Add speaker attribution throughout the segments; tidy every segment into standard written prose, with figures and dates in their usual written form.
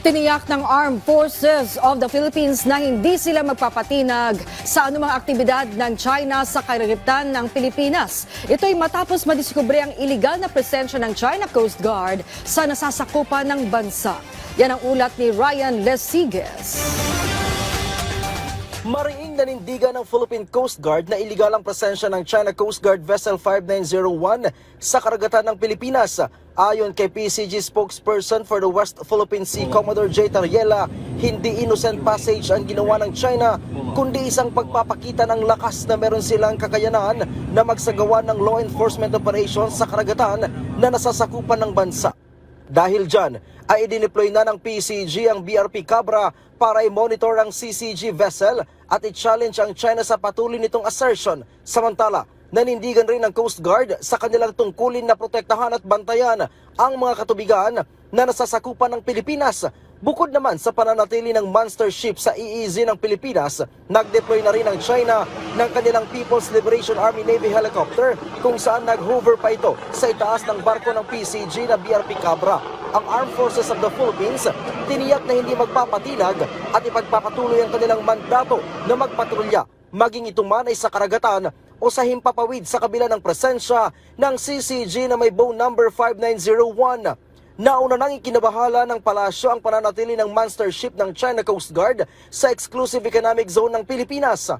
Speaker 1: Tiniyak ng Armed Forces of the Philippines na hindi sila magpapatinag sa anumang aktibidad ng China sa karagatan ng Pilipinas. Ito'y matapos madiskubre ang iligal na presensya ng China Coast Guard sa nasasakupan ng bansa. Yan ang ulat ni Ryan Lesigues.
Speaker 2: Mariing nanindigan ng Philippine Coast Guard na iligal ang presensya ng China Coast Guard Vessel 5901 sa karagatan ng Pilipinas. Ayon kay PCG spokesperson for the West Philippine Sea, Commodore J. Tariela, hindi innocent passage ang ginawa ng China, kundi isang pagpapakita ng lakas na meron silang kakayanan na magsagawa ng law enforcement operations sa karagatan na nasasakupan ng bansa. Dahil dyan, ay idineploy na ng PCG ang BRP Cabra para i-monitor ang CCG vessel at i-challenge ang China sa patuloy nitong assertion. Samantala, nanindigan rin ng Coast Guard sa kanilang tungkulin na protektahan at bantayan ang mga katubigan na nasasakupan ng Pilipinas. Bukod naman sa pananatili ng monster ship sa EEZ ng Pilipinas, nag-deploy na rin ang China ng kanilang People's Liberation Army Navy helicopter kung saan nag-hover pa ito sa itaas ng barko ng PCG na BRP Cabra. Ang Armed Forces of the Philippines tiniyak na hindi magpapatinag at ipagpapatuloy ang kanilang mandato na magpatrolya, maging ito man ay sa karagatan o sa himpapawid sa kabila ng presensya ng CCG na may bow number 5901. Nauna nang ikinabahala ng palasyo ang pananatili ng monster ship ng China Coast Guard sa Exclusive Economic Zone ng Pilipinas.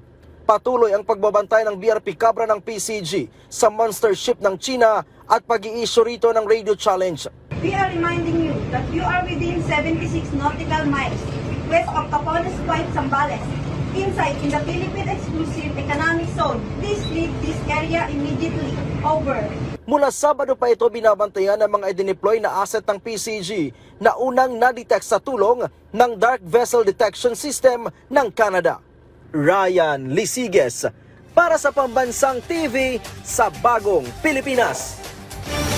Speaker 2: Patuloy ang pagbabantay ng BRP Cabra ng PCG sa monster ship ng China at pag-i-issue rito ng radio challenge.
Speaker 3: We are reminding you that you are within 76 nautical miles west of Capones Point, Zambales, inside in the Philippine Exclusive Economic Zone. Please leave this area immediately. Over.
Speaker 2: Mula Sabado pa ito binabantayan ng mga idineploy na asset ng PCG na unang na-detect sa tulong ng Dark Vessel Detection System ng Canada. Ryan Lesigues para sa Pambansang TV sa Bagong Pilipinas.